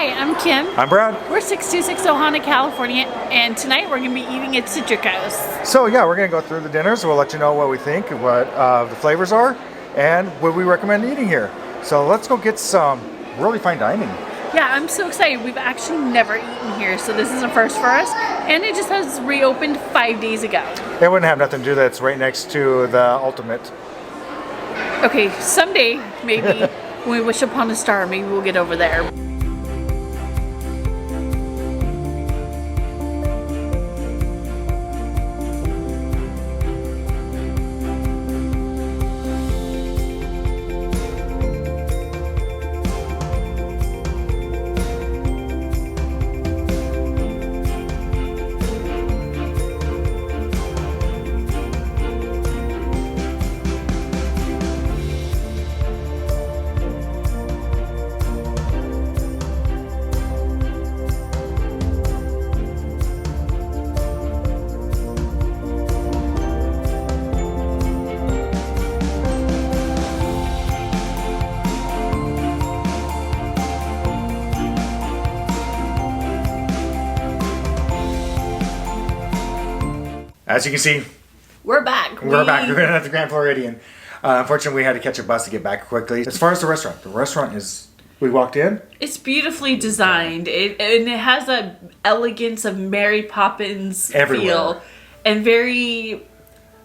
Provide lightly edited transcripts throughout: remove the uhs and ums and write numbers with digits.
Hi, I'm Kim. I'm Brad. We're 6260 Honda, California, and tonight we're going to be eating at Citricos. So yeah, we're going to go through the dinners. We'll let you know what we think, what the flavors are, and what we recommend eating here. So let's go get some really fine dining. Yeah, I'm so excited. We've actually never eaten here, so this is a first for us, and it just has reopened 5 days ago. It wouldn't have nothing to do that. It's right next to the Ultimate. Okay, someday, maybe, when we wish upon a star, maybe we'll get over there. As you can see, We're back. we're back. We're at the Grand Floridian. Unfortunately, we had to catch a bus to get back quickly. As far as the restaurant is, we walked in. It's beautifully designed, and it has a elegance of Mary Poppins Everywhere. feel, and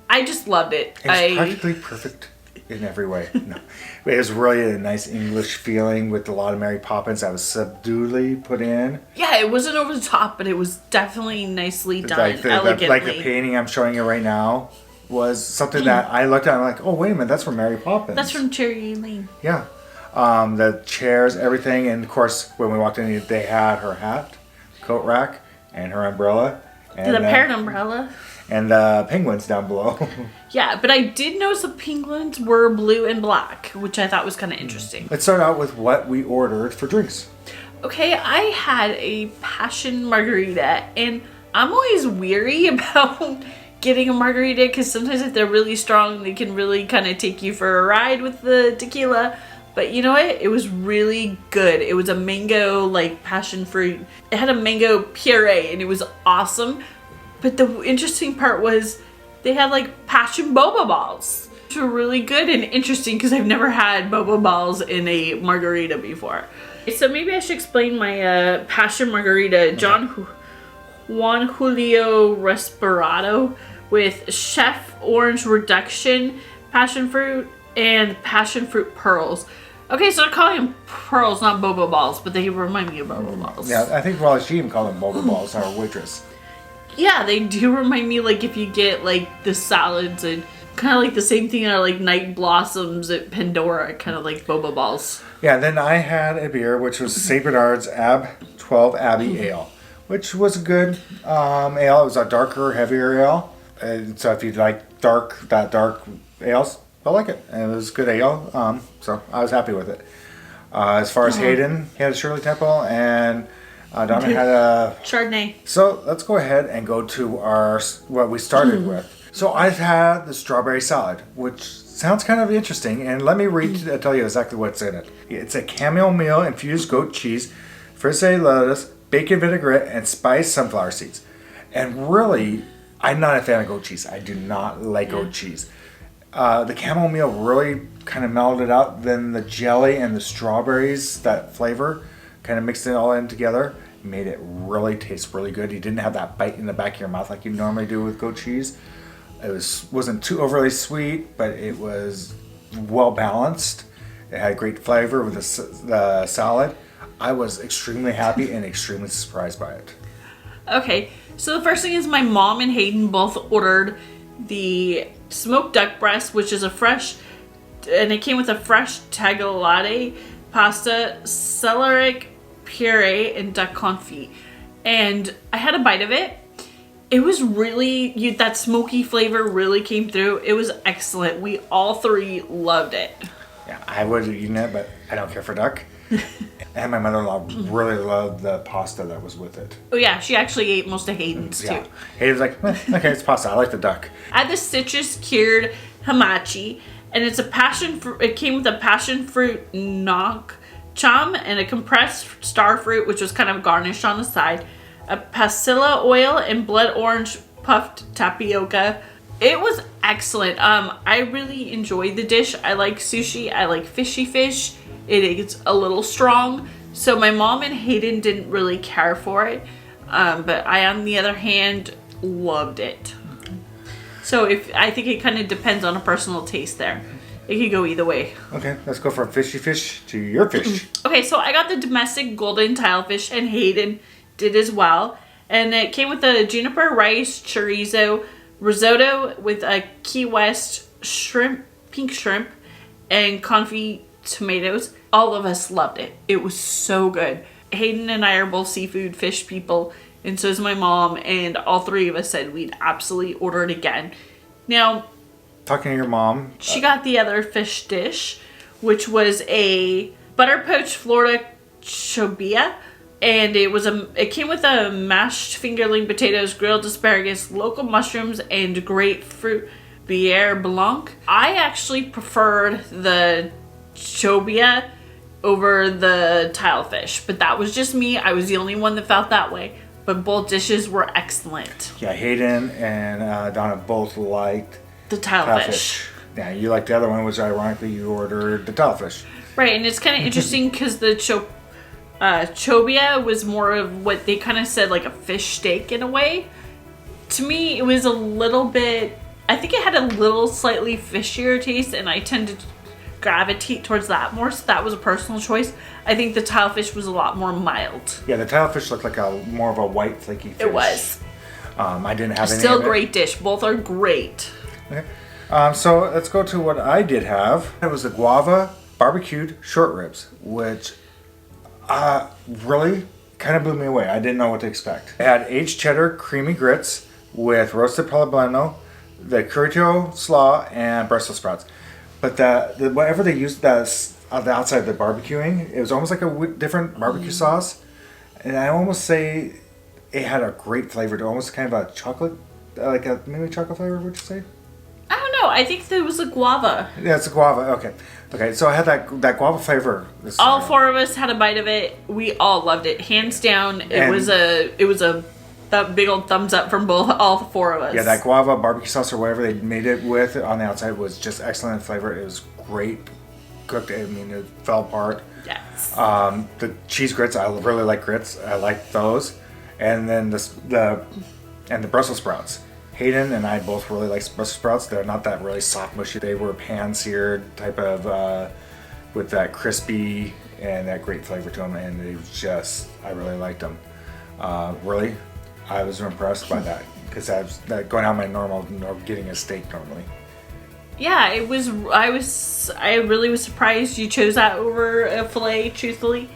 I just loved it. It's practically perfect in every way. No, it was really a nice English feeling with a lot of Mary Poppins that was subduedly put in. Yeah, it wasn't over the top, but it was definitely nicely done, elegantly. Like the painting I'm showing you right now was something that I looked at and I'm like, oh, wait a minute, that's from Mary Poppins. That's from Cherry Lane. Yeah. The chairs, everything. And of course, when we walked in, they had her hat, coat rack, and her umbrella. And The parrot umbrella. And the penguins down below. Yeah, but I did notice the penguins were blue and black, which I thought was kind of interesting. Let's start out with what we ordered for drinks. Okay, I had a passion margarita, and I'm always weary about getting a margarita because sometimes if they're really strong, they can really kind of take you for a ride with the tequila. But you know what? It was really good. It was a mango, like, passion fruit. It had a mango puree, and it was awesome. But the interesting part was they had, like, passion boba balls, which were really good and interesting because I've never had boba balls in a margarita before. So maybe I should explain my passion margarita. Juan Julio Respirado with Chef Orange Reduction passion fruit and passion fruit pearls. Okay, so they're calling them pearls, not boba balls, but they remind me of boba balls. Yeah, I think Raleigh she even called them boba balls, our waitress. Yeah, they do remind me, like, if you get, like, the salads and kind of like the same thing at, like, Night Blossoms at Pandora, kind of like boba balls. Yeah, then I had a beer, which was St. Bernard's Ab 12 Abbey Ale, which was a good ale. It was a darker, heavier ale. And so if you like dark ales, I like it. And it was good ale, so I was happy with it. As far as Hayden, he had a Shirley Temple, and Donna had a Chardonnay. So let's go ahead and go to what we started with. So I've had the strawberry salad, which sounds kind of interesting, and let me tell you exactly what's in it. It's a chamomile infused goat cheese, frisee lettuce, bacon vinaigrette, and spiced sunflower seeds. And really, I'm not a fan of goat cheese. I do not like goat cheese. The chamomile really kind of mellowed it out. Then the jelly and the strawberries, that flavor, kind of mixed it all in together, made it really taste really good. You didn't have that bite in the back of your mouth like you normally do with goat cheese. It wasn't too overly sweet, but it was well balanced. It had great flavor with the salad. I was extremely happy and extremely surprised by it. Okay, so the first thing is my mom and Hayden both ordered the smoked duck breast, which is and it came with a fresh tagliatelle pasta, celeriac puree, and duck confit. And I had a bite of it. It was really, that smoky flavor really came through. It was excellent. We all three loved it. Yeah, I would have eaten it, but I don't care for duck. And my mother-in-law really loved the pasta that was with it. Oh yeah, she actually ate most of Hayden's too. Hayden's like, okay, it's pasta. I like the duck. I had the citrus cured hamachi, and it's a passion fruit. It came with a passion fruit knock chum and a compressed star fruit, which was kind of garnished on the side, a pasilla oil and blood orange puffed tapioca. It was excellent. I really enjoyed the dish. I like sushi. I like fishy fish. It is a little strong. So my mom and Hayden didn't really care for it. But I, on the other hand, loved it. So I think it kind of depends on a personal taste there. It could go either way. Okay, let's go from fishy fish to your fish. Okay, so I got the domestic golden tilefish, and Hayden did as well. And it came with a juniper rice chorizo risotto with a Key West shrimp, pink shrimp, and confit tomatoes. All of us loved it. It was so good. Hayden and I are both seafood fish people, and so is my mom, and all three of us said we'd absolutely order it again. Now, talking to your mom, she got the other fish dish, which was a butter poached Florida chobia, and it came with a mashed fingerling potatoes, grilled asparagus, local mushrooms, and grapefruit bière blanc. I actually preferred the chobia over the tilefish, but that was just me. I was the only one that felt that way, but both dishes were excellent. Yeah, Hayden and Donna both liked the tilefish. Yeah, you liked the other one, which ironically you ordered the tilefish. Right, and it's kind of interesting because the chobia was more of what they kind of said, like a fish steak in a way. To me, it was a little bit, I think it had a little slightly fishier taste, and I tend to gravitate towards that more, so that was a personal choice. I think the tilefish was a lot more mild. Yeah, the tilefish looked like more of a white flaky fish. It was. I didn't have any Still of it. great dish. Both are great. Okay. So let's go to what I did have. It was the Guava barbecued short ribs, which really kind of blew me away. I didn't know what to expect. It had aged cheddar creamy grits with roasted poblano, the chorizo slaw, and Brussels sprouts. But the whatever they used that's on the outside of the barbecuing, it was almost like a different barbecue sauce. And I almost say it had a great flavor. It almost kind of a chocolate, like a maybe chocolate flavor, would you say? I don't know. I think there was a guava. Yeah, it's a guava. Okay. So I had that guava flavor. All four of us had a bite of it. We all loved it, hands down. It was a that big old thumbs up from all four of us. Yeah, that guava barbecue sauce or whatever they made it with on the outside was just excellent flavor. It was great cooked. I mean, it fell apart. Yes. The cheese grits, I really like grits. I like those, and then the Brussels sprouts. Hayden and I both really like Brussels sprouts. They're not that really soft mushy. They were pan seared type of with that crispy and that great flavor to them, and I really liked them. Really, I was impressed by that because I was going out my normal, getting a steak normally. Yeah, it was. I really was surprised you chose that over a fillet, truthfully,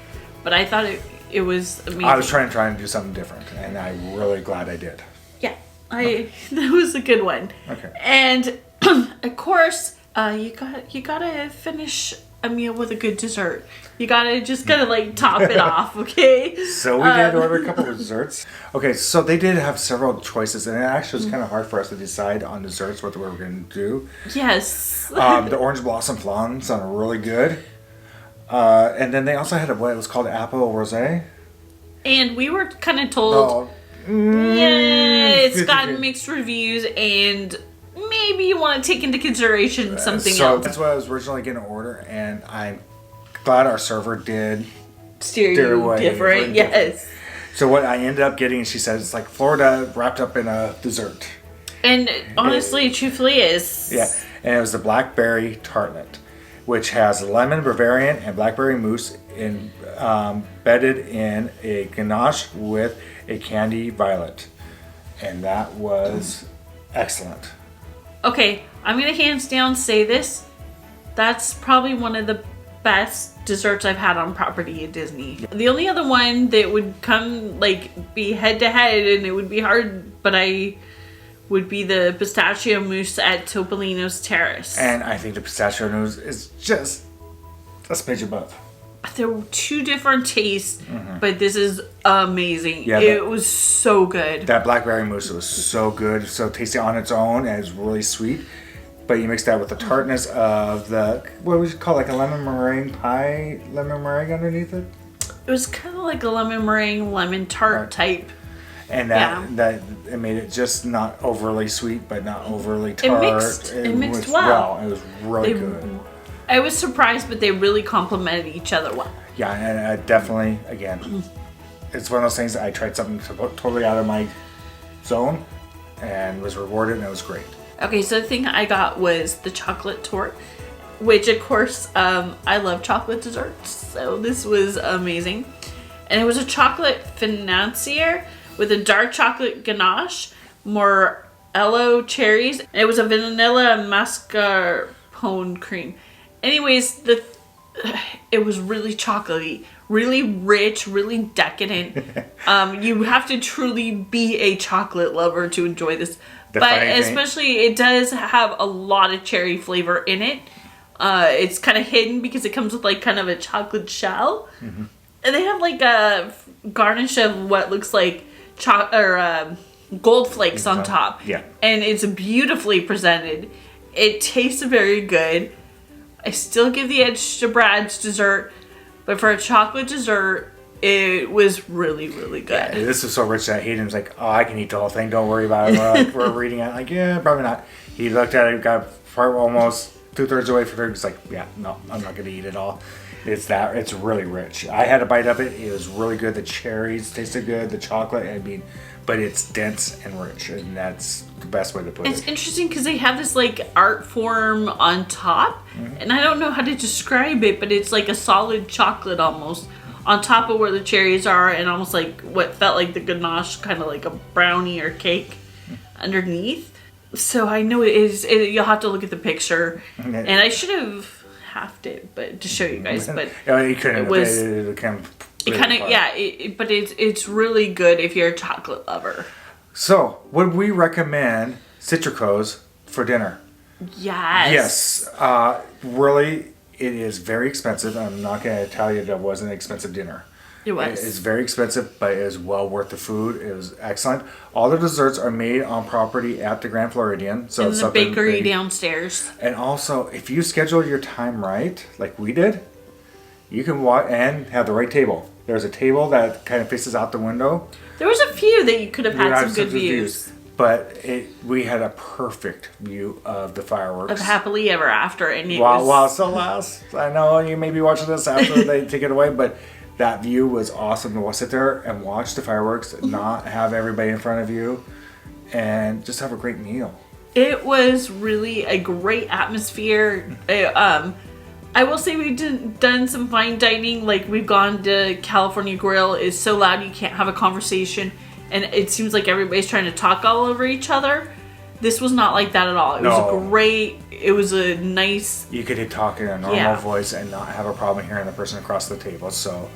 but I thought it was amazing. I was trying to do something different, and I'm really glad I did. Yeah, that was a good one. Okay. And of course, you gotta finish a meal with a good dessert. You gotta like top it off, okay? So we did order a couple of desserts. Okay, so they did have several choices, and it actually was kind of hard for us to decide on desserts what we were going to do. Yes. The orange blossom flan sounded really good. And then they also had what was called apple rosé. And we were kind of told, it's gotten mixed reviews, and maybe you want to take into consideration something else. That's what I was originally going to order, and I'm glad our server did steer you different. Yes. So what I ended up getting, she said, it's like Florida wrapped up in a dessert. And honestly, truthfully is. Yeah, and it was the Blackberry Tartlet, which has lemon Bavarian and blackberry mousse embedded in a ganache with a candy violet. And that was excellent. Okay, I'm going to hands down say this. That's probably one of the best desserts I've had on property at Disney. Yeah. The only other one that would come, like, be head to head, and it would be hard, but would be the pistachio mousse at Topolino's Terrace. And I think the pistachio mousse is just a smidge above. There were two different tastes, but this is amazing. Yeah, it was so good. That blackberry mousse was so good, so tasty on its own, and it's really sweet. but you mix that with the tartness of the, what would you call like a lemon meringue pie, lemon meringue underneath it? It was kind of like a lemon meringue, lemon tart type. And that it made it just not overly sweet, but not overly tart. It mixed well. It was really good. I was surprised, but they really complemented each other well. Yeah, and I definitely, again, it's one of those things that I tried something totally out of my zone and was rewarded, and it was great. Okay, so the thing I got was the chocolate torte, which of course, I love chocolate desserts, so this was amazing. And it was a chocolate financier with a dark chocolate ganache, morello cherries, and it was a vanilla mascarpone cream. Anyways, it was really chocolatey, really rich, really decadent. You have to truly be a chocolate lover to enjoy this. But especially, it does have a lot of cherry flavor in it. It's kind of hidden because it comes with like kind of a chocolate shell. Mm-hmm. And they have like a garnish of what looks like gold flakes on top. Yeah. And it's beautifully presented. It tastes very good. I still give the edge to Brad's dessert, but for a chocolate dessert, it was really, really good. Yeah, this is so rich that Hayden's like, oh, I can eat the whole thing. Don't worry about it. We're reading it. Like, yeah, probably not. He looked at it, got almost 2/3 away from it. He's like, yeah, no, I'm not going to eat it all. It's really rich. I had a bite of it. It was really good. The cherries tasted good. The chocolate, but it's dense and rich, and that's the best way to put it. It's interesting because they have this like art form on top, and I don't know how to describe it, but it's like a solid chocolate almost on top of where the cherries are, and almost like what felt like the ganache, kind of like a brownie or cake underneath. So I know it is. You'll have to look at the picture, and I should have halved it, but to show you guys. But you couldn't. It was. It kind of but it's really good if you're a chocolate lover. So, would we recommend Citricos for dinner? Yes. Yes. Really, it is very expensive. I'm not going to tell you that it wasn't an expensive dinner. It was. It's very expensive, but it is well worth the food. It was excellent. All the desserts are made on property at the Grand Floridian. So in the bakery downstairs. And also, if you schedule your time right, like we did, you can walk and have the right table. There's a table that kind of faces out the window. There was a few that you could have had some good views. But we had a perfect view of the fireworks. Of Happily Ever After. And while it still lasts. I know you may be watching this after they take it away, but that view was awesome to sit there and watch the fireworks, not have everybody in front of you, and just have a great meal. It was really a great atmosphere. I will say we've done some fine dining. Like we've gone to California Grill. It's so loud you can't have a conversation, and it seems like everybody's trying to talk all over each other. This was not like that at all. It was great. It was a nice. You could talk in a normal voice and not have a problem hearing the person across the table. So,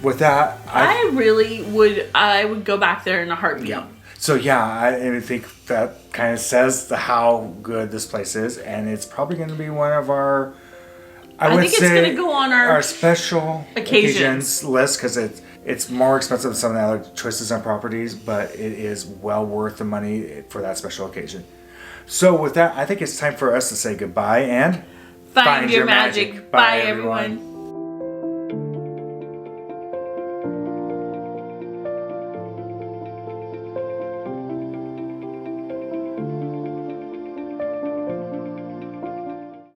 with that, I really would. I would go back there in a heartbeat. Yeah. So I think that kind of says how good this place is, and it's probably going to be one of our. I think it's going to go on our special occasions list because it's more expensive than some of the other choices on properties, but it is well worth the money for that special occasion. So with that, I think it's time for us to say goodbye and find your magic. Bye, everyone.